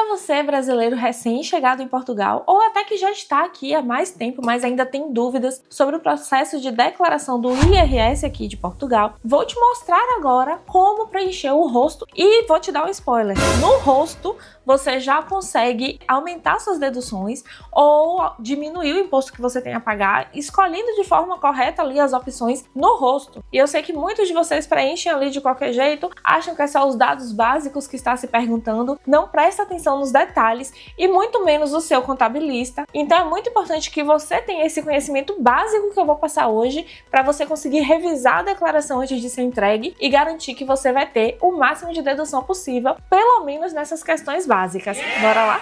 para você, brasileiro recém-chegado em Portugal, ou até que já está aqui há mais tempo, mas ainda tem dúvidas sobre o processo de declaração do IRS aqui de Portugal, vou te mostrar agora como preencher o rosto e vou te dar um spoiler. No rosto, você já consegue aumentar suas deduções ou diminuir o imposto que você tem a pagar, escolhendo de forma correta ali as opções no rosto. E eu sei que muitos de vocês preenchem ali de qualquer jeito, acham que é só os dados básicos que está se perguntando, não presta atenção nos detalhes e muito menos o seu contabilista. Então é muito importante que você tenha esse conhecimento básico que eu vou passar hoje para você conseguir revisar a declaração antes de ser entregue e garantir que você vai ter o máximo de dedução possível, pelo menos nessas questões básicas. Bora lá?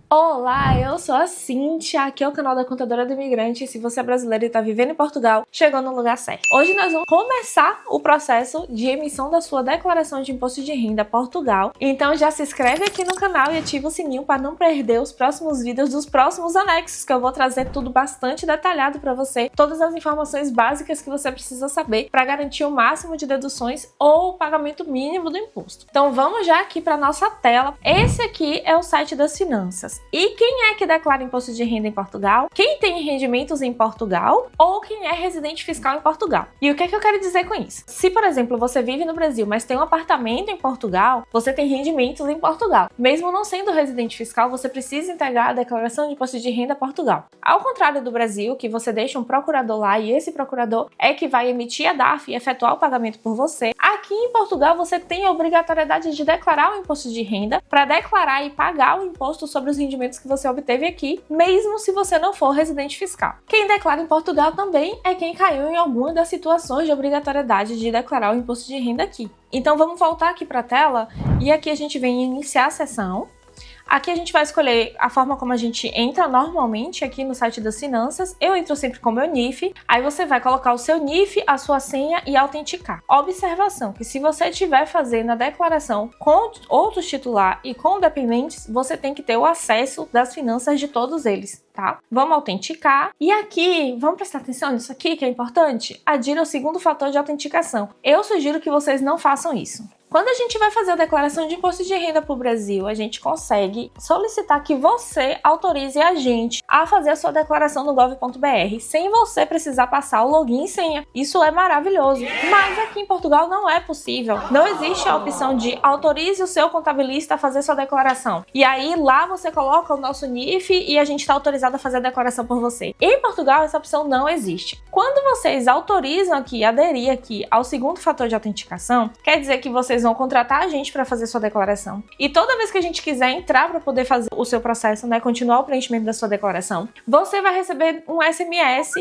Olá, eu sou a Cíntia, aqui é o canal da Contadora do Imigrante e se você é brasileiro e está vivendo em Portugal, chegou no lugar certo. Hoje nós vamos começar o processo de emissão da sua declaração de imposto de renda Portugal. Então já se inscreve aqui no canal e ativa o sininho para não perder os próximos vídeos dos próximos anexos, que eu vou trazer tudo bastante detalhado para você, todas as informações básicas que você precisa saber para garantir o máximo de deduções ou o pagamento mínimo do imposto. Então vamos já aqui para nossa tela. Esse aqui é o site das finanças. E quem é que declara imposto de renda em Portugal? Quem tem rendimentos em Portugal ou quem é residente fiscal em Portugal? E o que é que eu quero dizer com isso? Se, por exemplo, você vive no Brasil, mas tem um apartamento em Portugal, você tem rendimentos em Portugal. Mesmo não sendo residente fiscal, você precisa integrar a declaração de imposto de renda a Portugal. Ao contrário do Brasil, que você deixa um procurador lá e esse procurador é que vai emitir a DARF e efetuar o pagamento por você, aqui em Portugal você tem a obrigatoriedade de declarar o imposto de renda para declarar e pagar o imposto sobre os rendimentos que você obteve aqui, mesmo se você não for residente fiscal. Quem declara em Portugal também é quem caiu em alguma das situações de obrigatoriedade de declarar o imposto de renda aqui. Então vamos voltar aqui para a tela e aqui a gente vem iniciar a sessão. Aqui a gente vai escolher a forma como a gente entra normalmente aqui no site das finanças. Eu entro sempre com o meu NIF, aí você vai colocar o seu NIF, a sua senha e autenticar. Observação, que se você estiver fazendo a declaração com outros titular e com dependentes, você tem que ter o acesso das finanças de todos eles, tá? Vamos autenticar. E aqui, vamos prestar atenção nisso aqui que é importante? Adira o segundo fator de autenticação. Eu sugiro que vocês não façam isso. Quando a gente vai fazer a declaração de imposto de renda para o Brasil, a gente consegue solicitar que você autorize a gente a fazer a sua declaração no gov.br sem você precisar passar o login e senha. Isso é maravilhoso. Mas aqui em Portugal não é possível. Não existe a opção de autorize o seu contabilista a fazer sua declaração. E aí lá você coloca o nosso NIF e a gente está autorizado a fazer a declaração por você. Em Portugal essa opção não existe. Quando vocês autorizam aqui, aderir aqui ao segundo fator de autenticação, quer dizer que vocês vão contratar a gente para fazer sua declaração. E toda vez que a gente quiser entrar para poder fazer o seu processo, né, continuar o preenchimento da sua declaração, você vai receber um SMS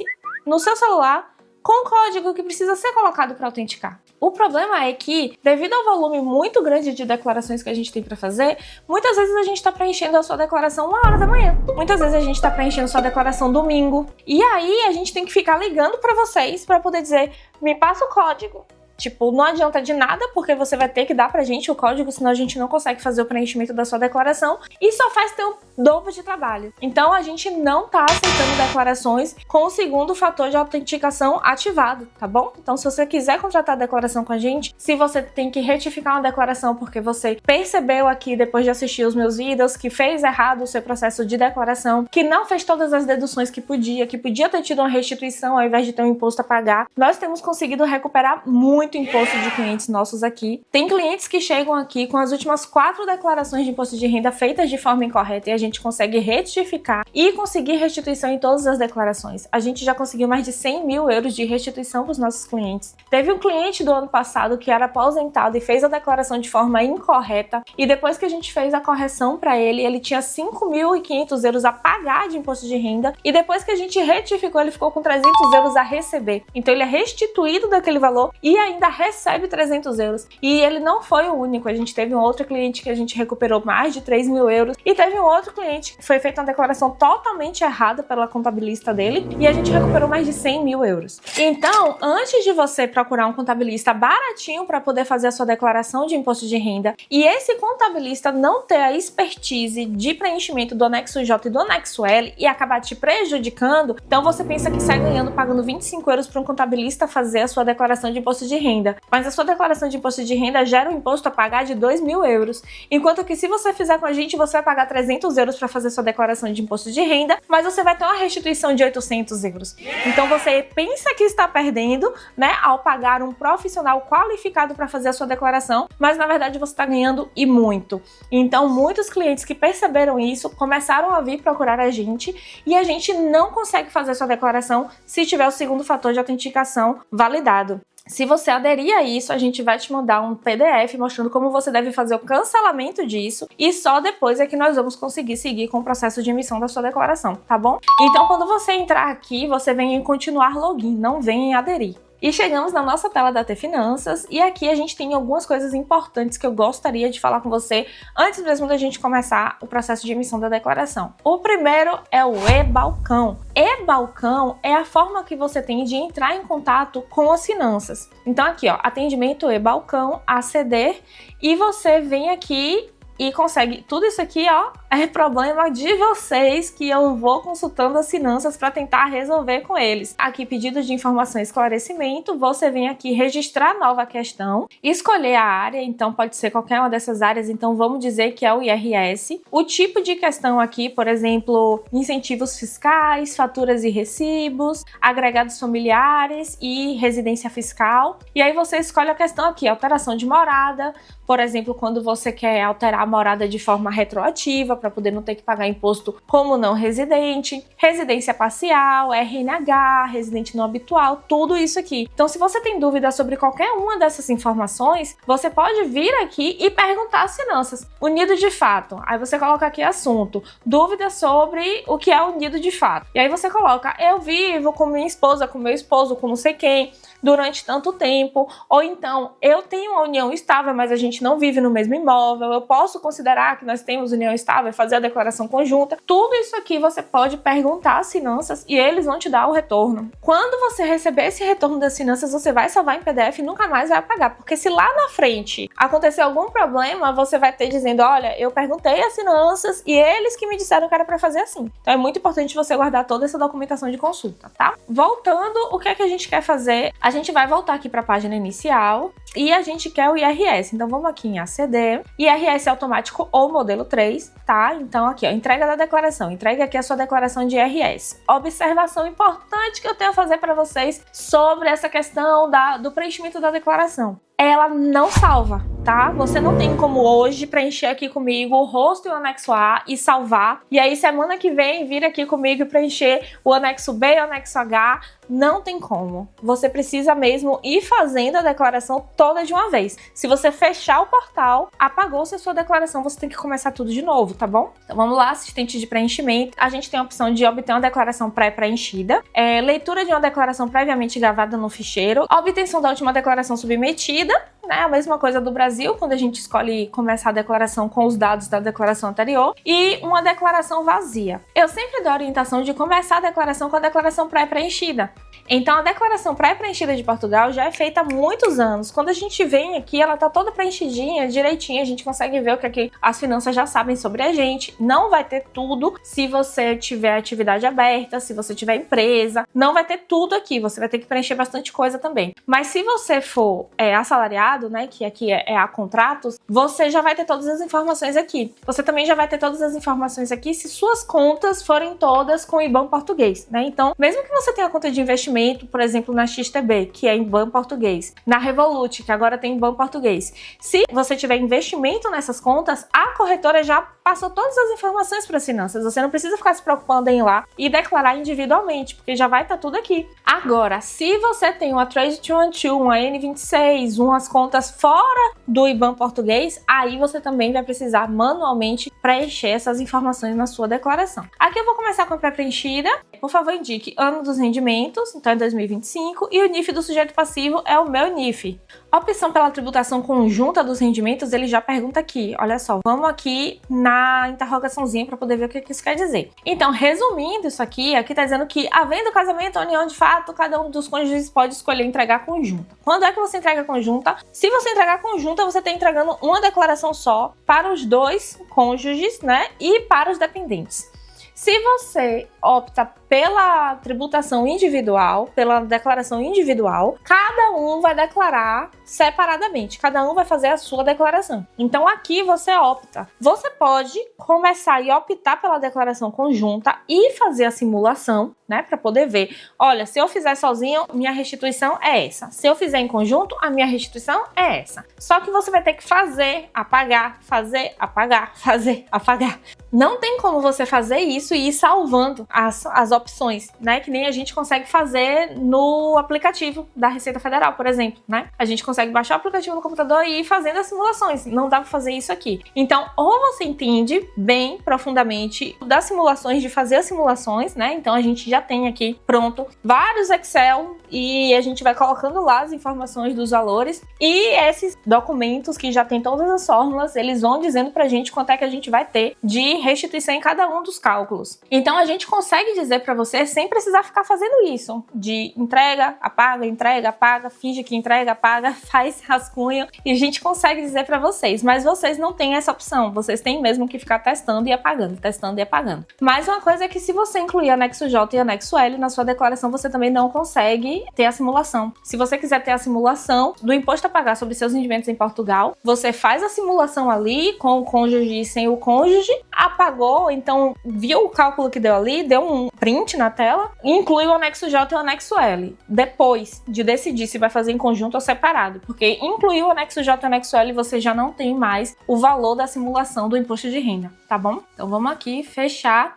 no seu celular com o código que precisa ser colocado para autenticar. O problema é que, devido ao volume muito grande de declarações que a gente tem para fazer, muitas vezes a gente está preenchendo a sua declaração 1h da manhã. Muitas vezes a gente está preenchendo sua declaração domingo. E aí a gente tem que ficar ligando para vocês para poder dizer, me passa o código. Tipo, não adianta de nada, porque você vai ter que dar pra gente o código, senão a gente não consegue fazer o preenchimento da sua declaração e só faz ter um dobro de trabalho. Então, a gente não tá aceitando declarações com o segundo fator de autenticação ativado, tá bom? Então, se você quiser contratar a declaração com a gente, se você tem que retificar uma declaração porque você percebeu aqui, depois de assistir os meus vídeos, que fez errado o seu processo de declaração, que não fez todas as deduções que podia ter tido uma restituição ao invés de ter um imposto a pagar, nós temos conseguido recuperar muito imposto de clientes nossos aqui. Tem clientes que chegam aqui com as últimas 4 declarações de imposto de renda feitas de forma incorreta e a gente consegue retificar e conseguir restituição em todas as declarações. A gente já conseguiu mais de 100 mil euros de restituição para os nossos clientes. Teve um cliente do ano passado que era aposentado e fez a declaração de forma incorreta e depois que a gente fez a correção para ele, ele tinha 5.500 euros a pagar de imposto de renda e depois que a gente retificou, ele ficou com 300 euros a receber. Então ele é restituído daquele valor e ainda recebe 300 euros. E ele não foi o único. A gente teve um outro cliente que a gente recuperou mais de 3 mil euros. E teve um outro cliente que foi feita uma declaração totalmente errada pela contabilista dele. E a gente recuperou mais de 100 mil euros. Então, antes de você procurar um contabilista baratinho para poder fazer a sua declaração de imposto de renda e esse contabilista não ter a expertise de preenchimento do anexo J e do anexo L e acabar te prejudicando, então você pensa que sai ganhando pagando 25 euros para um contabilista fazer a sua declaração de imposto de renda. renda, mas a sua declaração de imposto de renda gera um imposto a pagar de 2.000 euros, enquanto que se você fizer com a gente, você vai pagar 300 euros para fazer sua declaração de imposto de renda, mas você vai ter uma restituição de 800 euros. Então você pensa que está perdendo, né, ao pagar um profissional qualificado para fazer a sua declaração, mas na verdade você está ganhando e muito. Então muitos clientes que perceberam isso começaram a vir procurar a gente e a gente não consegue fazer sua declaração se tiver o segundo fator de autenticação validado. Se você aderir a isso, a gente vai te mandar um PDF mostrando como você deve fazer o cancelamento disso e só depois é que nós vamos conseguir seguir com o processo de emissão da sua declaração, tá bom? Então, quando você entrar aqui, você vem em continuar login, não vem em aderir. E chegamos na nossa tela da T-Finanças e aqui a gente tem algumas coisas importantes que eu gostaria de falar com você antes mesmo da gente começar o processo de emissão da declaração. O primeiro é o e-balcão. E-balcão é a forma que você tem de entrar em contato com as finanças. Então aqui, ó, atendimento e-balcão, aceder, e você vem aqui e consegue tudo isso aqui, ó, é problema de vocês que eu vou consultando as finanças para tentar resolver com eles. Aqui, pedidos de informação e esclarecimento, você vem aqui registrar nova questão, escolher a área, então pode ser qualquer uma dessas áreas, então vamos dizer que é o IRS. O tipo de questão aqui, por exemplo, incentivos fiscais, faturas e recibos, agregados familiares e residência fiscal. E aí você escolhe a questão aqui, alteração de morada, por exemplo, quando você quer alterar a morada de forma retroativa, para poder não ter que pagar imposto como não residente, residência parcial, RNH, residente não habitual, tudo isso aqui. Então, se você tem dúvida sobre qualquer uma dessas informações, você pode vir aqui e perguntar às finanças. Unido de fato, aí você coloca aqui assunto, dúvida sobre o que é unido de fato. E aí você coloca, eu vivo com minha esposa, com meu esposo, com não sei quem, durante tanto tempo, ou então, eu tenho uma união estável, mas a gente não vive no mesmo imóvel, eu posso considerar que nós temos união estável e fazer a declaração conjunta. Tudo isso aqui você pode perguntar às finanças e eles vão te dar o retorno. Quando você receber esse retorno das finanças, você vai salvar em PDF e nunca mais vai apagar, porque se lá na frente acontecer algum problema, você vai ter dizendo, olha, eu perguntei às finanças e eles que me disseram que era para fazer assim. Então é muito importante você guardar toda essa documentação de consulta, tá? Voltando, o que é que a gente quer fazer? A gente vai voltar aqui para a página inicial e a gente quer o IRS. Então vamos aqui em ACD, IRS automático ou modelo 3, tá? Então aqui, ó, entrega da declaração. Entrega aqui a sua declaração de IRS. Observação importante que eu tenho a fazer para vocês sobre essa questão do preenchimento da declaração. Ela não salva, tá? Você não tem como hoje preencher aqui comigo o rosto e o anexo A e salvar. E aí semana que vem vir aqui comigo e preencher o anexo B e o anexo H. Não tem como. Você precisa mesmo ir fazendo a declaração toda de uma vez. Se você fechar o portal, apagou-se a sua declaração, você tem que começar tudo de novo, tá bom? Então vamos lá, assistente de preenchimento. A gente tem a opção de obter uma declaração pré-preenchida, leitura de uma declaração previamente gravada no ficheiro, a obtenção da última declaração submetida, né? A mesma coisa do Brasil, quando a gente escolhe começar a declaração com os dados da declaração anterior, e uma declaração vazia. Eu sempre dou a orientação de começar a declaração com a declaração pré-preenchida. Então, a declaração pré-preenchida de Portugal já é feita há muitos anos. Quando a gente vem aqui, ela tá toda preenchidinha, direitinha, a gente consegue ver o que aqui as finanças já sabem sobre a gente. Não vai ter tudo se você tiver atividade aberta, se você tiver empresa, não vai ter tudo aqui, você vai ter que preencher bastante coisa também. Mas se você for assalariado, né, que aqui é a contratos, você já vai ter todas as informações aqui. Você também já vai ter todas as informações aqui se suas contas forem todas com IBAN português, né? Então, mesmo que você tenha conta de investimento, por exemplo, na XTB, que é em IBAN português, na Revolut, que agora tem IBAN português. Se você tiver investimento nessas contas, a corretora já passou todas as informações para as finanças. Você não precisa ficar se preocupando em ir lá e declarar individualmente, porque já vai estar tudo aqui. Agora, se você tem uma Trade 212, uma N26, umas contas fora do IBAN português, aí você também vai precisar manualmente preencher essas informações na sua declaração. Aqui eu vou começar com a pré-preenchida. Por favor, indique ano dos rendimentos, então é 2025, e o NIF do sujeito passivo é o meu NIF. A opção pela tributação conjunta dos rendimentos, ele já pergunta aqui, olha só, vamos aqui na interrogaçãozinha para poder ver o que isso quer dizer. Então, resumindo isso aqui tá dizendo que, havendo casamento ou união de fato, cada um dos cônjuges pode escolher entregar conjunta. Quando é que você entrega conjunta? Se você entregar conjunta, você está entregando uma declaração só para os dois cônjuges, né, e para os dependentes. Se você opta pela tributação individual, pela declaração individual, cada um vai declarar separadamente, cada um vai fazer a sua declaração. Então aqui você opta. Você pode começar e optar pela declaração conjunta e fazer a simulação, né, para poder ver, olha, se eu fizer sozinho, minha restituição é essa. Se eu fizer em conjunto, a minha restituição é essa. Só que você vai ter que fazer, apagar, fazer, apagar, fazer, apagar. Não tem como você fazer isso e ir salvando as opções, né? Que nem a gente consegue fazer no aplicativo da Receita Federal, por exemplo, né? A gente consegue baixar o aplicativo no computador e ir fazendo as simulações. Não dá para fazer isso aqui. Então, ou você entende bem profundamente das simulações, de fazer as simulações, né? Então, a gente já tem aqui pronto vários Excel e a gente vai colocando lá as informações dos valores e esses documentos que já tem todas as fórmulas, eles vão dizendo pra gente quanto é que a gente vai ter de restituição em cada um dos cálculos. Então a gente consegue dizer para você sem precisar ficar fazendo isso, de entrega, apaga, finge que entrega, apaga, faz rascunho, e a gente consegue dizer para vocês, mas vocês não têm essa opção, vocês têm mesmo que ficar testando e apagando, testando e apagando. Mas uma coisa é que se você incluir anexo J e anexo L na sua declaração, você também não consegue ter a simulação. Se você quiser ter a simulação do imposto a pagar sobre seus rendimentos em Portugal, você faz a simulação ali com o cônjuge e sem o cônjuge, apagou, então viu o cálculo que deu ali, deu um print na tela, e inclui o anexo J e o anexo L. Depois de decidir se vai fazer em conjunto ou separado, porque incluir o anexo J e o anexo L, você já não tem mais o valor da simulação do imposto de renda, tá bom? Então vamos aqui fechar.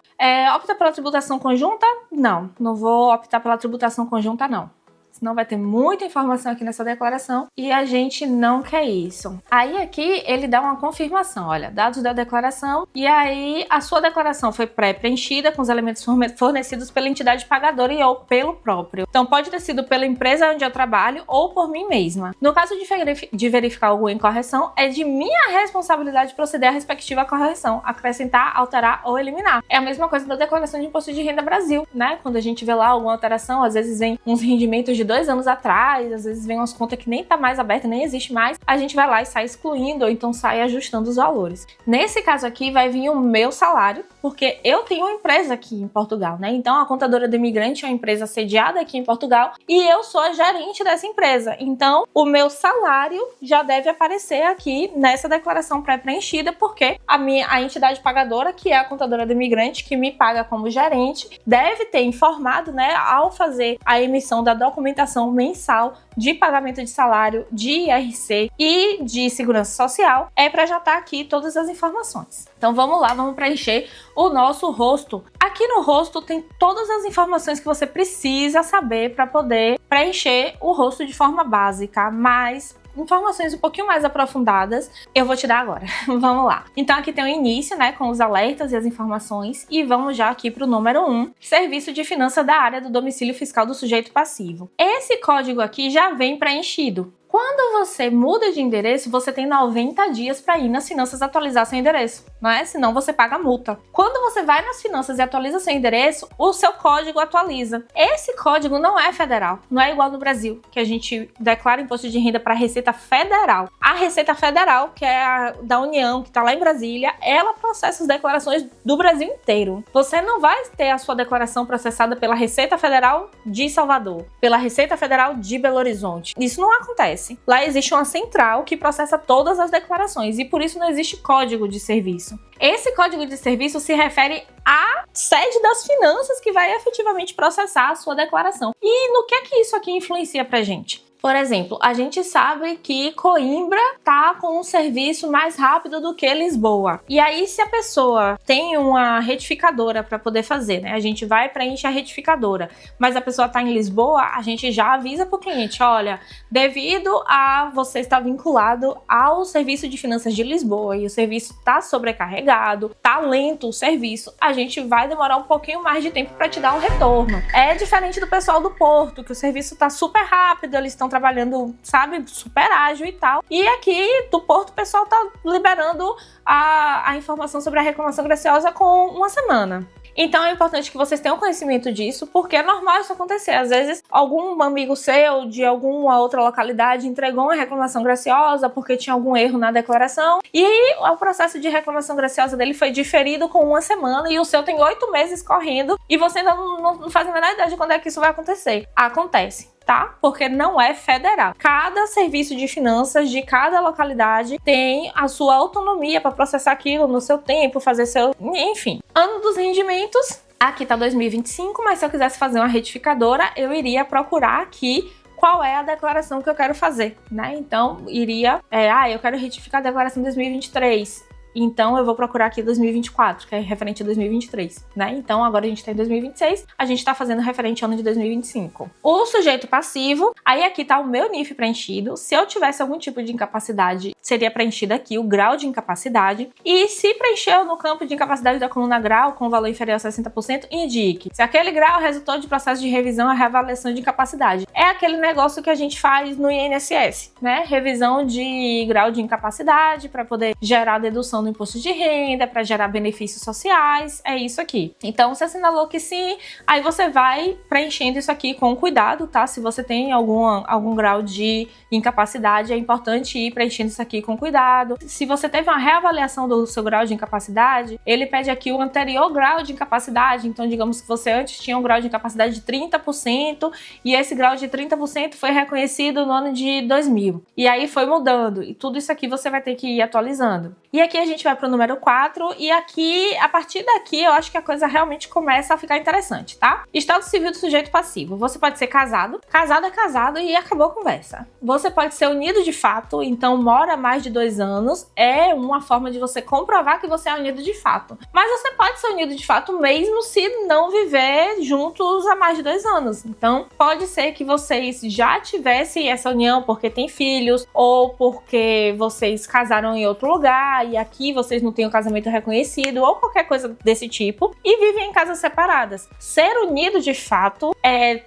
Opta pela tributação conjunta? Não vou optar pela tributação conjunta, não. Senão vai ter muita informação aqui nessa declaração e a gente não quer isso. Aí aqui ele dá uma confirmação, olha, dados da declaração, e aí a sua declaração foi pré-preenchida com os elementos fornecidos pela entidade pagadora e ou pelo próprio. Então pode ter sido pela empresa onde eu trabalho ou por mim mesma. No caso de verificar alguma incorreção, é de minha responsabilidade proceder à respectiva correção, acrescentar, alterar ou eliminar. É a mesma coisa da declaração de imposto de renda Brasil, né? Quando a gente vê lá alguma alteração, às vezes vem uns rendimentos de 2 anos atrás, às vezes vem umas contas que nem tá mais aberta, nem existe mais, a gente vai lá e sai excluindo, ou então sai ajustando os valores. Nesse caso aqui vai vir o meu salário, porque eu tenho uma empresa aqui em Portugal, né? Então a contadora do imigrante é uma empresa sediada aqui em Portugal e eu sou a gerente dessa empresa. Então o meu salário já deve aparecer aqui nessa declaração pré-preenchida, porque a entidade pagadora, que é a contadora do imigrante, que me paga como gerente, deve ter informado, né, ao fazer a emissão da documentação mensal de pagamento de salário, de IRC e de segurança social, para já estar aqui todas as informações. Então vamos lá, vamos preencher o nosso rosto. Aqui no rosto tem todas as informações que você precisa saber para poder preencher o rosto de forma básica, mas informações um pouquinho mais aprofundadas eu vou te dar agora. Vamos lá. Então aqui tem o início, né, com os alertas e as informações, e vamos já aqui para o número 1, serviço de finança da área do domicílio fiscal do sujeito passivo. Esse código aqui já vem preenchido. Quando você muda de endereço, você tem 90 dias para ir nas finanças atualizar seu endereço, não é? Senão você paga multa. Quando você vai nas finanças e atualiza seu endereço, o seu código atualiza. Esse código não é federal, não é igual no Brasil, que a gente declara imposto de renda para a Receita Federal. A Receita Federal, que é a da União, que está lá em Brasília, ela processa as declarações do Brasil inteiro. Você não vai ter a sua declaração processada pela Receita Federal de Salvador, pela Receita Federal de Belo Horizonte. Isso não acontece. Lá existe uma central que processa todas as declarações e por isso não existe código de serviço. Esse código de serviço se refere à sede das finanças que vai efetivamente processar a sua declaração. E no que é que isso aqui influencia pra gente? Por exemplo, a gente sabe que Coimbra tá com um serviço mais rápido do que Lisboa. E aí, se a pessoa tem uma retificadora para poder fazer, né? A gente vai preencher a retificadora, mas a pessoa tá em Lisboa, a gente já avisa pro cliente, olha, devido a você estar vinculado ao serviço de finanças de Lisboa e o serviço tá sobrecarregado, tá lento o serviço, a gente vai demorar um pouquinho mais de tempo para te dar um retorno. É diferente do pessoal do Porto, que o serviço tá super rápido, eles estão trabalhando, sabe, super ágil e tal. E aqui do Porto o pessoal tá liberando a informação sobre a reclamação graciosa com uma semana. Então é importante que vocês tenham conhecimento disso, porque é normal isso acontecer. Às vezes, algum amigo seu de alguma outra localidade entregou uma reclamação graciosa porque tinha algum erro na declaração e o processo de reclamação graciosa dele foi diferido com uma semana e o seu tem 8 meses correndo e você ainda não faz a menor ideia de quando é que isso vai acontecer. Acontece. Tá? Porque não é federal. Cada serviço de finanças de cada localidade tem a sua autonomia para processar aquilo no seu tempo, fazer seu... Enfim. Ano dos rendimentos. Aqui tá 2025, mas se eu quisesse fazer uma retificadora, eu iria procurar aqui qual é a declaração que eu quero fazer, né? Então, eu quero retificar a declaração 2023. Então, eu vou procurar aqui 2024, que é referente a 2023, né? Então, agora a gente tá em 2026, a gente tá fazendo referente ao ano de 2025. O sujeito passivo, aí aqui tá o meu NIF preenchido. Se eu tivesse algum tipo de incapacidade, seria preenchido aqui o grau de incapacidade. E se preencheu no campo de incapacidade da coluna grau com valor inferior a 60%, indique se aquele grau resultou de processo de revisão ou reavaliação de incapacidade. É aquele negócio que a gente faz no INSS, né? Revisão de grau de incapacidade para poder gerar dedução do imposto de renda, para gerar benefícios sociais, é isso aqui. Então, você assinalou que sim, aí você vai preenchendo isso aqui com cuidado, tá? Se você tem algum grau de incapacidade, é importante ir preenchendo isso aqui com cuidado. Se você teve uma reavaliação do seu grau de incapacidade, ele pede aqui o anterior grau de incapacidade. Então, digamos que você antes tinha um grau de incapacidade de 30% e esse grau de 30% foi reconhecido no ano de 2000. E aí foi mudando. E tudo isso aqui você vai ter que ir atualizando. E aqui a gente vai para o número 4 e aqui, a partir daqui, eu acho que a coisa realmente começa a ficar interessante, tá? Estado civil do sujeito passivo. Você pode ser casado. Casado é casado e acabou a conversa. Você pode ser unido de fato, então mora mais de 2 anos. É uma forma de você comprovar que você é unido de fato. Mas você pode ser unido de fato mesmo se não viver juntos há mais de 2 anos. Então, pode ser que vocês já tivessem essa união porque têm filhos ou porque vocês casaram em outro lugar e aqui vocês não têm o casamento reconhecido ou qualquer coisa desse tipo e vivem em casas separadas. Ser unido de fato,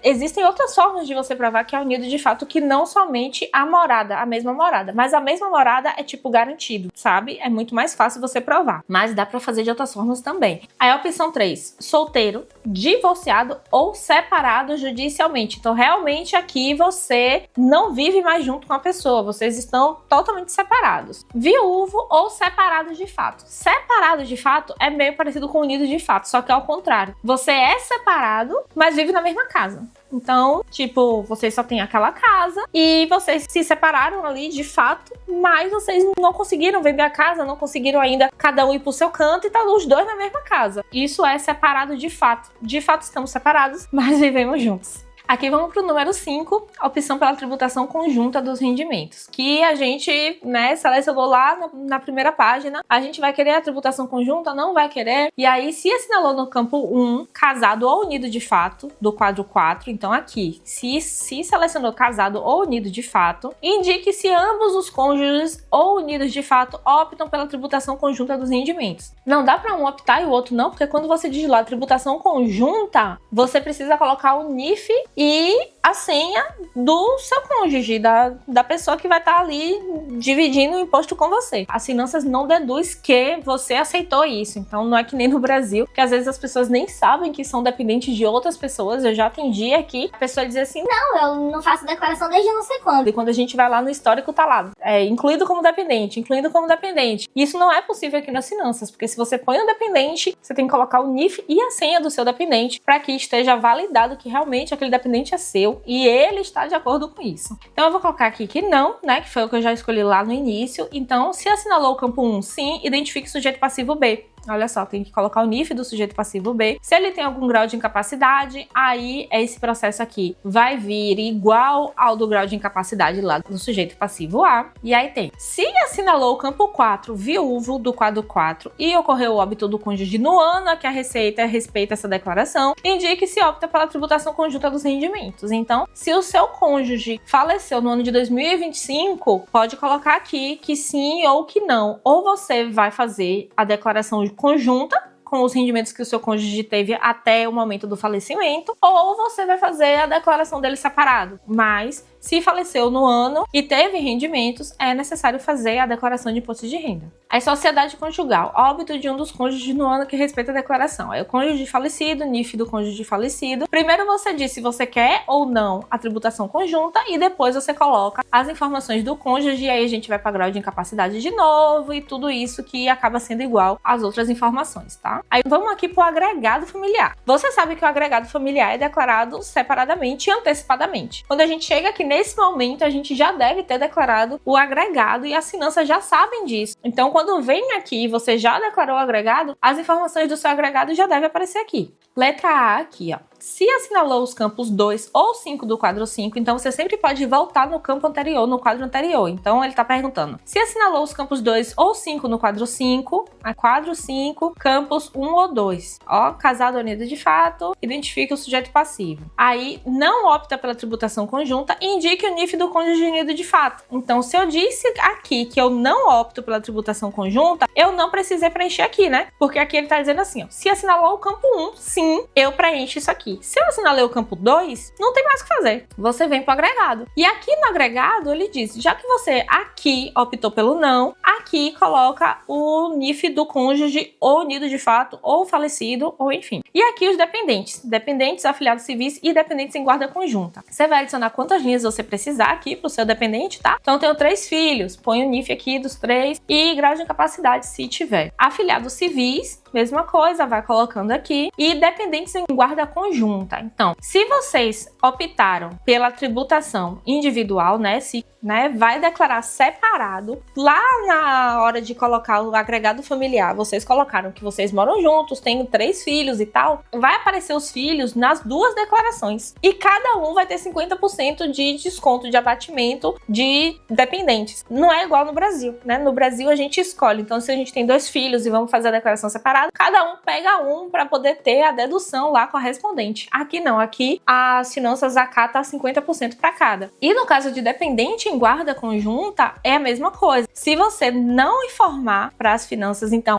existem outras formas de você provar que é unido de fato que não somente a morada, a mesma morada, mas a mesma morada é tipo garantido, sabe? É muito mais fácil você provar, mas dá pra fazer de outras formas também. Aí a opção 3, solteiro, divorciado ou separado judicialmente. Então realmente aqui você não vive mais junto com a pessoa, vocês estão totalmente separados. Viúvo ou separado de fato. Separado de fato é meio parecido com unido de fato, só que é ao contrário. Você é separado, mas vive na mesma casa. Então, tipo, vocês só têm aquela casa e vocês se separaram ali de fato, mas vocês não conseguiram vender a casa, não conseguiram ainda cada um ir pro seu canto e tá os dois na mesma casa. Isso é separado de fato. De fato estamos separados, mas vivemos juntos. Aqui vamos para o número 5, a opção pela tributação conjunta dos rendimentos, que a gente, né, selecionou lá na primeira página. A gente vai querer a tributação conjunta? Não vai querer. E aí, se assinalou no campo 1, casado ou unido de fato, do quadro 4, então aqui, se selecionou casado ou unido de fato, indique se ambos os cônjuges ou unidos de fato optam pela tributação conjunta dos rendimentos. Não dá para um optar e o outro não, porque quando você diz lá tributação conjunta, você precisa colocar o NIF e a senha do seu cônjuge, da pessoa que vai estar ali dividindo o imposto com você. As finanças não deduz que você aceitou isso. Então não é que nem no Brasil, que às vezes as pessoas nem sabem que são dependentes de outras pessoas. Eu já atendi aqui, a pessoa diz assim, não, eu não faço declaração desde não sei quando. E quando a gente vai lá no histórico, tá lá, incluído como dependente, incluído como dependente. E isso não é possível aqui nas finanças, porque se você põe um dependente, você tem que colocar o NIF e a senha do seu dependente para que esteja validado que realmente aquele dependente é seu e ele está de acordo com isso. Então eu vou colocar aqui que não, né, que foi o que eu já escolhi lá no início. Então, se assinalou o campo 1, sim, identifique o sujeito passivo B. Olha só, tem que colocar o NIF do sujeito passivo B. Se ele tem algum grau de incapacidade, aí esse processo aqui vai vir igual ao do grau de incapacidade lá do sujeito passivo A. E aí tem, se assinalou o campo 4, viúvo do quadro 4 e ocorreu o óbito do cônjuge no ano a que a Receita respeita essa declaração, indique se opta pela tributação conjunta dos rendimentos. Então, se o seu cônjuge faleceu no ano de 2025, pode colocar aqui que sim ou que não. Ou você vai fazer a declaração conjunta com os rendimentos que o seu cônjuge teve até o momento do falecimento, ou você vai fazer a declaração dele separado. Mas Se faleceu no ano e teve rendimentos, é necessário fazer a declaração de imposto de renda. Aí, sociedade conjugal, óbito de um dos cônjuges no ano que respeita a declaração. Aí, o cônjuge falecido, NIF do cônjuge falecido. Primeiro você diz se você quer ou não a tributação conjunta e depois você coloca as informações do cônjuge e aí a gente vai para grau de incapacidade de novo e tudo isso que acaba sendo igual às outras informações, tá? Aí, vamos aqui para o agregado familiar. Você sabe que o agregado familiar é declarado separadamente e antecipadamente. Quando a gente chega aqui nesse momento, a gente já deve ter declarado o agregado e as finanças já sabem disso. Então, quando vem aqui e você já declarou o agregado, as informações do seu agregado já devem aparecer aqui. Letra A aqui, ó. Se assinalou os campos 2 ou 5 do quadro 5, então você sempre pode voltar no campo anterior, no quadro anterior. Então ele está perguntando, se assinalou os campos 2 ou 5 no quadro 5, a quadro 5, campos 1 ou 2. Ó, casado unido de fato, identifique o sujeito passivo. Aí não opta pela tributação conjunta e indique o NIF do cônjuge unido de fato. Então se eu disse aqui que eu não opto pela tributação conjunta, eu não precisei preencher aqui, né? Porque aqui ele está dizendo assim, ó, se assinalou o campo 1, sim, eu preencho isso aqui. Se eu assinalei o campo 2, não tem mais o que fazer. Você vem para o agregado. E aqui no agregado, ele diz, já que você aqui optou pelo não, aqui coloca o NIF do cônjuge ou unido de fato, ou falecido, ou enfim. E aqui os dependentes. Dependentes, afiliados civis e dependentes em guarda conjunta. Você vai adicionar quantas linhas você precisar aqui para o seu dependente, tá? Então, eu tenho 3 filhos. Põe o NIF aqui dos 3 e grau de incapacidade se tiver. Afiliados civis, mesma coisa, vai colocando aqui. E dependentes em guarda conjunta. Então, se vocês optaram pela tributação individual, né, vai declarar separado, lá na hora de colocar o agregado familiar, vocês colocaram que vocês moram juntos, têm 3 filhos e tal, vai aparecer os filhos nas 2 declarações. E cada um vai ter 50% de desconto de abatimento de dependentes. Não é igual no Brasil, né? No Brasil a gente escolhe. Então, se a gente tem 2 filhos e vamos fazer a declaração separada, cada um pega um para poder ter a dedução lá correspondente. Aqui não, aqui as finanças acata 50% para cada. E no caso de dependente em guarda conjunta, é a mesma coisa. Se você não informar para as finanças, então,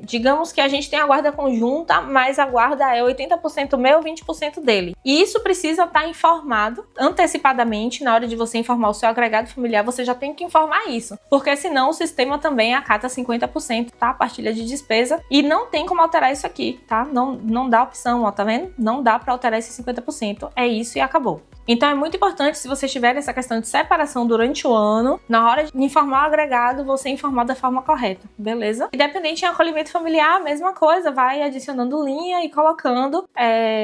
digamos que a gente tem a guarda conjunta, mas a guarda é 80% meu, 20% dele. E isso precisa estar informado antecipadamente. Na hora de você informar o seu agregado familiar, você já tem que informar isso. Porque senão o sistema também acata 50%, tá? A partilha de despesa. E não tem como alterar isso aqui, tá? Não dá opção, ó, tá vendo? Não dá para alterar esse 50%. É isso e acabou. Então é muito importante, se vocês tiverem essa questão de separação durante o ano, na hora de informar o agregado, você informar da forma correta, beleza? Independente em acolhimento familiar, mesma coisa, vai adicionando linha e colocando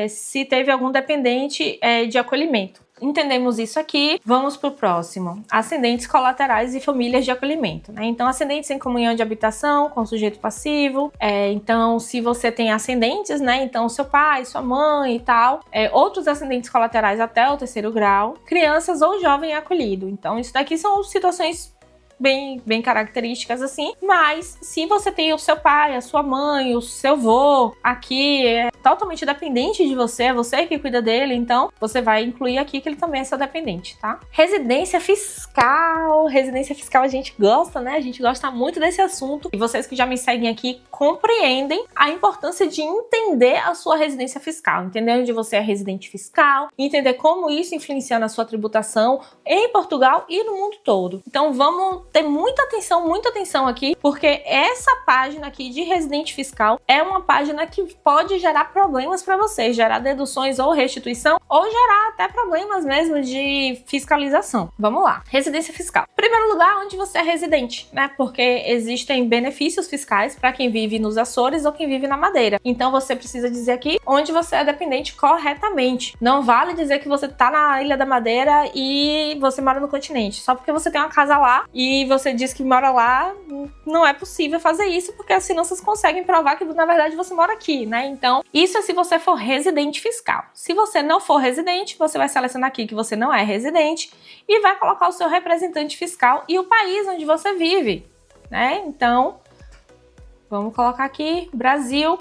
se teve algum dependente de acolhimento. Entendemos isso aqui, vamos para o próximo. Ascendentes colaterais e famílias de acolhimento, né? Então, ascendentes em comunhão de habitação com sujeito passivo. Então, se você tem ascendentes, né? Então, seu pai, sua mãe e tal. Outros ascendentes colaterais até o 3º grau. Crianças ou jovem acolhido. Então, isso daqui são situações bem características assim, mas se você tem o seu pai, a sua mãe, o seu avô aqui é totalmente dependente de você, é você que cuida dele, então você vai incluir aqui que ele também é seu dependente, tá? Residência fiscal a gente gosta, né? A gente gosta muito desse assunto e vocês que já me seguem aqui compreendem a importância de entender a sua residência fiscal, entender onde você é residente fiscal, entender como isso influencia na sua tributação em Portugal e no mundo todo. Então vamos ter muita atenção aqui, porque essa página aqui de residente fiscal é uma página que pode gerar problemas para vocês, gerar deduções ou restituição, ou gerar até problemas mesmo de fiscalização. Vamos lá. Residência fiscal. Primeiro lugar, onde você é residente, né? Porque existem benefícios fiscais para quem vive nos Açores ou quem vive na Madeira. Então você precisa dizer aqui onde você é dependente corretamente. Não vale dizer que você tá na Ilha da Madeira e você mora no continente. Só porque você tem uma casa lá e você diz que mora lá, não é possível fazer isso, porque as finanças conseguem provar que, na verdade, você mora aqui, né? Então, isso é se você for residente fiscal. Se você não for residente, você vai selecionar aqui que você não é residente e vai colocar o seu representante fiscal e o país onde você vive, né? Então, vamos colocar aqui, Brasil.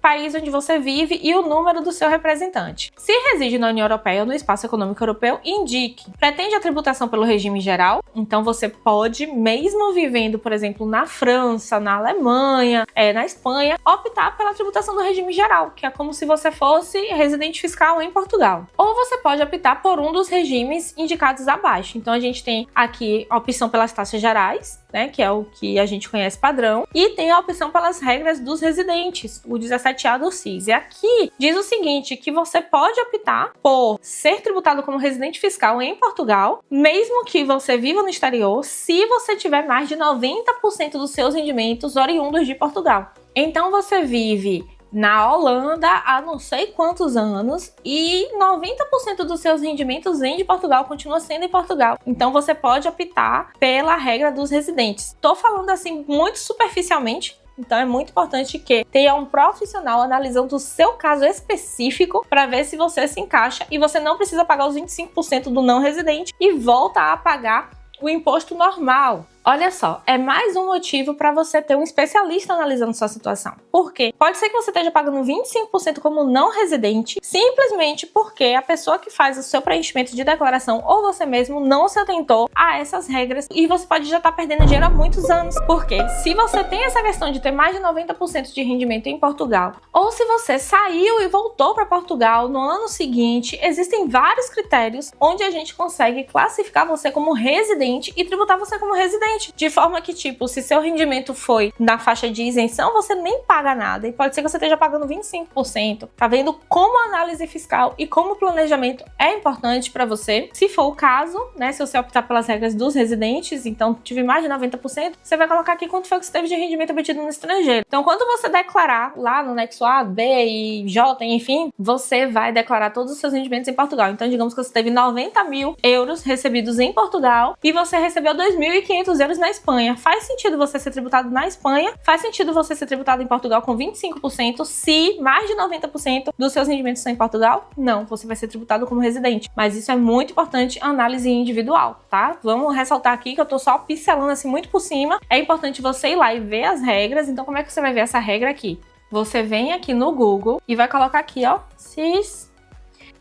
país onde você vive e o número do seu representante. Se reside na União Europeia ou no Espaço Econômico Europeu, indique. Pretende a tributação pelo regime geral? Então você pode, mesmo vivendo, por exemplo, na França, na Alemanha, na Espanha, optar pela tributação do regime geral, que é como se você fosse residente fiscal em Portugal. Ou você pode optar por um dos regimes indicados abaixo. Então a gente tem aqui a opção pelas taxas gerais, né, que é o que a gente conhece padrão, e tem a opção pelas regras dos residentes, o 17A do CIS. E aqui diz o seguinte, que você pode optar por ser tributado como residente fiscal em Portugal, mesmo que você viva no exterior, se você tiver mais de 90% dos seus rendimentos oriundos de Portugal. Então você vive na Holanda há não sei quantos anos e 90% dos seus rendimentos vem de Portugal, continua sendo em Portugal. Então você pode optar pela regra dos residentes. Tô falando assim muito superficialmente, então é muito importante que tenha um profissional analisando o seu caso específico para ver se você se encaixa e você não precisa pagar os 25% do não residente e volta a pagar o imposto normal. Olha só, é mais um motivo para você ter um especialista analisando sua situação. Por quê? Pode ser que você esteja pagando 25% como não residente, simplesmente porque a pessoa que faz o seu preenchimento de declaração ou você mesmo não se atentou a essas regras e você pode já estar perdendo dinheiro há muitos anos. Porque se você tem essa questão de ter mais de 90% de rendimento em Portugal, ou se você saiu e voltou para Portugal no ano seguinte, existem vários critérios onde a gente consegue classificar você como residente e tributar você como residente. De forma que, tipo, se seu rendimento foi na faixa de isenção, você nem paga nada. E pode ser que você esteja pagando 25%. Tá vendo como a análise fiscal e como o planejamento é importante para você? Se for o caso, né, se você optar pelas regras dos residentes, então tive mais de 90%, você vai colocar aqui quanto foi que você teve de rendimento obtido no estrangeiro. Então, quando você declarar lá no anexo A, B e J, enfim, você vai declarar todos os seus rendimentos em Portugal. Então, digamos que você teve 90 mil euros recebidos em Portugal e você recebeu 2.500 euros na Espanha. Faz sentido você ser tributado na Espanha, faz sentido você ser tributado em Portugal com 25%, se mais de 90% dos seus rendimentos são em Portugal? Não, você vai ser tributado como residente. Mas isso é muito importante, análise individual, tá? Vamos ressaltar aqui que eu tô só pincelando assim muito por cima. É importante você ir lá e ver as regras. Então, como é que você vai ver essa regra aqui? Você vem aqui no Google e vai colocar aqui, ó, CIS.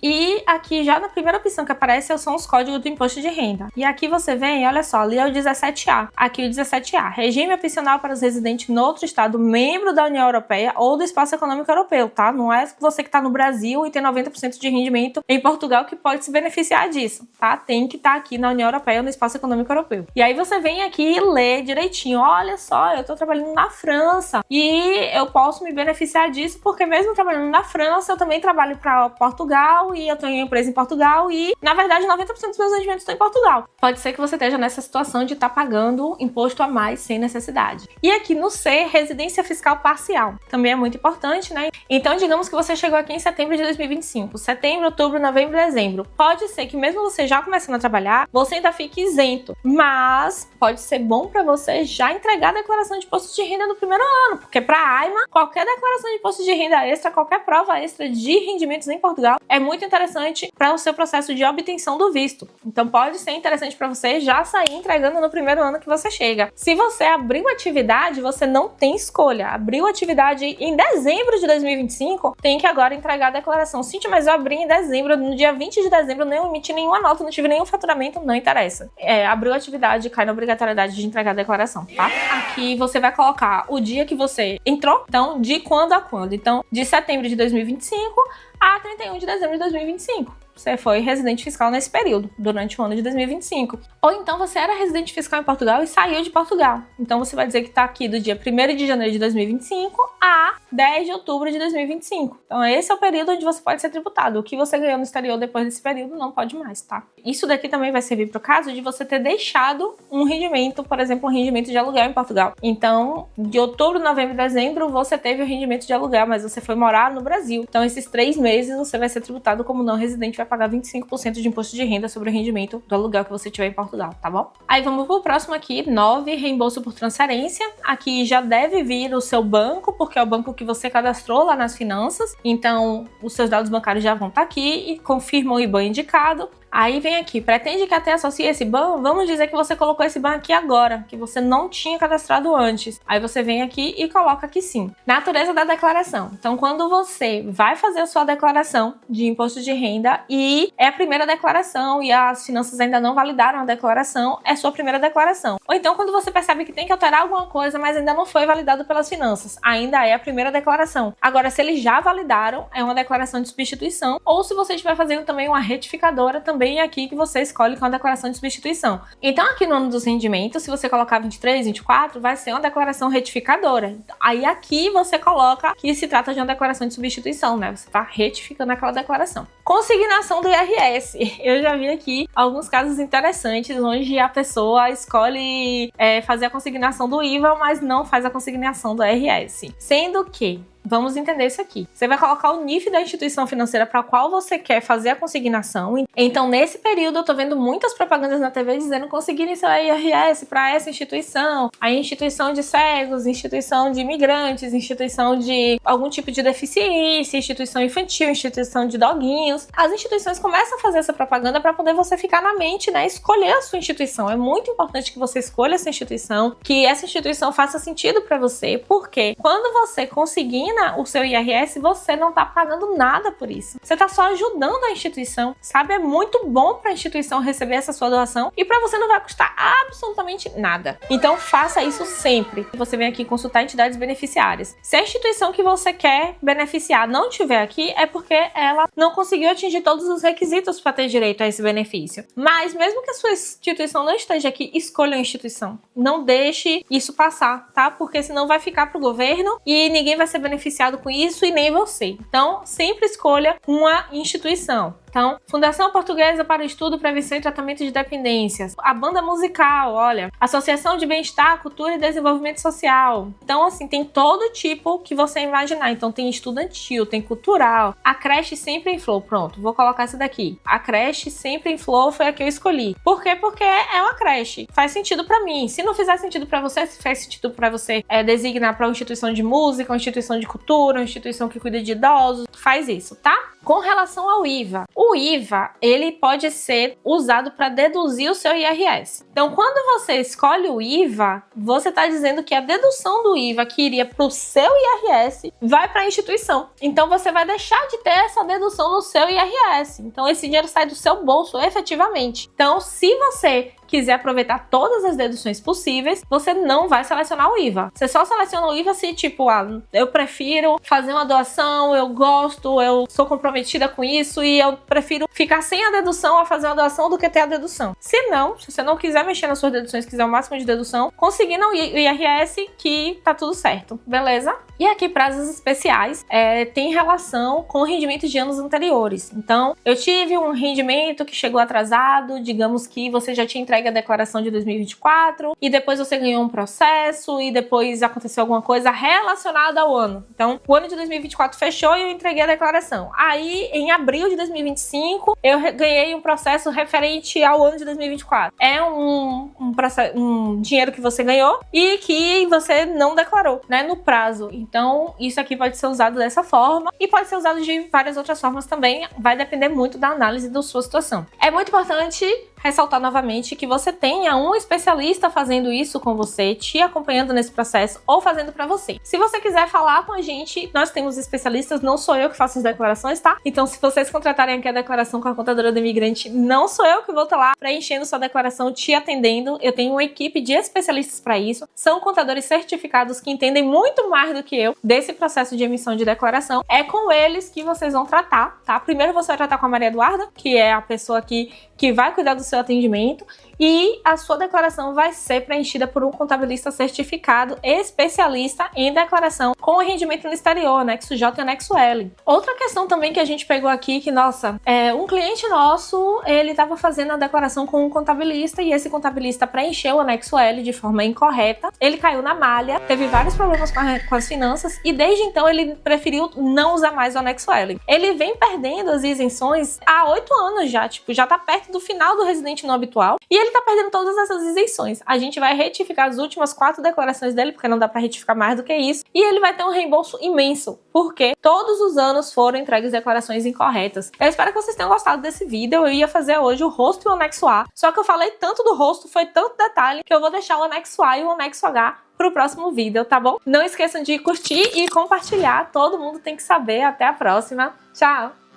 E aqui já na primeira opção que aparece são os códigos do imposto de renda. E aqui você vem, olha só, ali é o 17A. Aqui o 17A, regime opcional para os residentes no outro estado membro da União Europeia ou do Espaço Econômico Europeu, tá? Não é você que está no Brasil e tem 90% de rendimento em Portugal que pode se beneficiar disso, tá? Tem que estar aqui na União Europeia ou no Espaço Econômico Europeu. E aí você vem aqui e lê direitinho, olha só, eu estou trabalhando na França e eu posso me beneficiar disso porque mesmo trabalhando na França, eu também trabalho para Portugal e eu tenho uma empresa em Portugal e, na verdade, 90% dos meus rendimentos estão em Portugal. Pode ser que você esteja nessa situação de estar pagando imposto a mais sem necessidade. E aqui no C, residência fiscal parcial. Também é muito importante, né? Então, digamos que você chegou aqui em setembro de 2025. Setembro, outubro, novembro, dezembro. Pode ser que mesmo você já começando a trabalhar, você ainda fique isento. Mas pode ser bom para você já entregar a declaração de imposto de renda no primeiro ano. Porque para a AIMA, qualquer declaração de imposto de renda extra, qualquer prova extra de rendimentos em Portugal é muito interessante para o seu processo de obtenção do visto. Então pode ser interessante para você já sair entregando no primeiro ano que você chega. Se você abriu atividade, você não tem escolha. Abriu atividade em dezembro de 2025, tem que agora entregar a declaração. Cíntia, mas eu abri em dezembro, no dia 20 de dezembro, não emiti nenhuma nota, não tive nenhum faturamento, não interessa. Abriu atividade, cai na obrigatoriedade de entregar a declaração, tá? Aqui você vai colocar o dia que você entrou, então de quando a quando. Então, de setembro de 2025 a 31 de dezembro de 2025. Você foi residente fiscal nesse período, durante o ano de 2025. Ou então você era residente fiscal em Portugal e saiu de Portugal. Então você vai dizer que está aqui do dia 1º de janeiro de 2025 a 10 de outubro de 2025. Então esse é o período onde você pode ser tributado. O que você ganhou no exterior depois desse período não pode mais, tá? Isso daqui também vai servir para o caso de você ter deixado um rendimento, por exemplo, um rendimento de aluguel em Portugal. Então, de outubro, novembro e dezembro, você teve o rendimento de aluguel, mas você foi morar no Brasil. Então, esses 3 meses você vai ser tributado como não residente, vai pagar 25% de imposto de renda sobre o rendimento do aluguel que você tiver em Portugal, tá bom? Aí vamos pro próximo aqui, 9, reembolso por transferência. Aqui já deve vir o seu banco, porque é o banco que você cadastrou lá nas finanças. Então, os seus dados bancários já vão estar aqui e confirma o IBAN indicado. Aí vem aqui, pretende que até associe esse ban? Vamos dizer que você colocou esse ban aqui agora, que você não tinha cadastrado antes. Aí você vem aqui e coloca que sim. Natureza da declaração. Então, quando você vai fazer a sua declaração de imposto de renda e é a primeira declaração e as finanças ainda não validaram a declaração, é sua primeira declaração. Ou então, quando você percebe que tem que alterar alguma coisa, mas ainda não foi validado pelas finanças, ainda é a primeira declaração. Agora, se eles já validaram, é uma declaração de substituição, ou se você estiver fazendo também uma retificadora, também é aqui que você escolhe com a declaração de substituição. Então, aqui no ano dos rendimentos, se você colocar 23, 24, vai ser uma declaração retificadora. Aí aqui você coloca que se trata de uma declaração de substituição, né? Você está retificando aquela declaração. Consignação do IRS. Eu já vi aqui alguns casos interessantes onde a pessoa escolhe fazer a consignação do IVA, mas não faz a consignação do IRS. Sendo que vamos entender isso aqui. Você vai colocar o NIF da instituição financeira para a qual você quer fazer a consignação. Então, nesse período, eu tô vendo muitas propagandas na TV dizendo conseguirem seu IRS para essa instituição. A instituição de cegos, instituição de imigrantes, instituição de algum tipo de deficiência, instituição infantil, instituição de doguinhos. As instituições começam a fazer essa propaganda para poder você ficar na mente, né? Escolher a sua instituição. É muito importante que você escolha essa instituição, que essa instituição faça sentido para você, porque quando você consigna o seu IRS, você não tá pagando nada por isso. Você tá só ajudando a instituição, sabe? É muito bom para a instituição receber essa sua doação e para você não vai custar absolutamente nada. Então faça isso sempre. Você vem aqui consultar entidades beneficiárias. Se a instituição que você quer beneficiar não estiver aqui, é porque ela não conseguiu atingir todos os requisitos para ter direito a esse benefício. Mas mesmo que a sua instituição não esteja aqui, escolha a instituição. Não deixe isso passar, tá? Porque senão vai ficar pro governo e ninguém vai ser beneficiado com isso e nem você. Então, sempre escolha uma instituição. Então, Fundação Portuguesa para o Estudo, Prevenção e Tratamento de Dependências. A banda musical, olha. Associação de Bem-Estar, Cultura e Desenvolvimento Social. Então, assim, tem todo tipo que você imaginar. Então, tem estudantil, tem cultural. A creche sempre em flow. Pronto, vou colocar essa daqui. A creche sempre em flow foi a que eu escolhi. Por quê? Porque é uma creche. Faz sentido pra mim. Se não fizer sentido pra você, se faz sentido pra você designar pra uma instituição de música, uma instituição de cultura, uma instituição que cuida de idosos, faz isso, tá? Com relação ao IVA, o IVA, ele pode ser usado para deduzir o seu IRS. Então, quando você escolhe o IVA, você está dizendo que a dedução do IVA que iria para o seu IRS vai para a instituição. Então, você vai deixar de ter essa dedução no seu IRS. Então, esse dinheiro sai do seu bolso efetivamente. Então, se você quiser aproveitar todas as deduções possíveis, você não vai selecionar o IVA. Você só seleciona o IVA se, tipo, eu prefiro fazer uma doação, eu gosto, eu sou comprometida com isso e eu prefiro ficar sem a dedução a fazer uma doação do que ter a dedução. Se não, se você não quiser mexer nas suas deduções, quiser o máximo de dedução, conseguindo o IRS que tá tudo certo, beleza? E aqui, prazos especiais, tem relação com rendimentos de anos anteriores. Então, eu tive um rendimento que chegou atrasado, digamos que você já tinha entregue a declaração de 2024 e depois você ganhou um processo e depois aconteceu alguma coisa relacionada ao ano. Então, o ano de 2024 fechou e eu entreguei a declaração. Aí, em abril de 2025, eu ganhei um processo referente ao ano de 2024. É um dinheiro que você ganhou e que você não declarou, né, no prazo. Então, isso aqui pode ser usado dessa forma e pode ser usado de várias outras formas também. Vai depender muito da análise da sua situação. É muito importante ressaltar novamente que você tenha um especialista fazendo isso com você, te acompanhando nesse processo ou fazendo para você. Se você quiser falar com a gente, nós temos especialistas, não sou eu que faço as declarações, tá? Então, se vocês contratarem aqui a declaração com a contadora do imigrante, não sou eu que vou estar lá preenchendo sua declaração, te atendendo. Eu tenho uma equipe de especialistas para isso. São contadores certificados que entendem muito mais do que eu desse processo de emissão de declaração. É com eles que vocês vão tratar, tá? Primeiro você vai tratar com a Maria Eduarda, que é a pessoa que vai cuidar do seu atendimento, e a sua declaração vai ser preenchida por um contabilista certificado especialista em declaração com o rendimento no exterior, anexo J e anexo L. Outra questão também que a gente pegou aqui, que, nossa, um cliente nosso, ele estava fazendo a declaração com um contabilista e esse contabilista preencheu o anexo L de forma incorreta, ele caiu na malha, teve vários problemas com as finanças e desde então ele preferiu não usar mais o anexo L. Ele vem perdendo as isenções há 8 anos já, tipo, já tá perto do final do residente não habitual e ele ele tá perdendo todas essas isenções. A gente vai retificar as últimas 4 declarações dele, porque não dá pra retificar mais do que isso, e ele vai ter um reembolso imenso, porque todos os anos foram entregues declarações incorretas. Eu espero que vocês tenham gostado desse vídeo. Eu ia fazer hoje o rosto e o anexo A, só que eu falei tanto do rosto, foi tanto detalhe, que eu vou deixar o anexo A e o anexo H pro próximo vídeo, tá bom? Não esqueçam de curtir e compartilhar, todo mundo tem que saber. Até a próxima, tchau!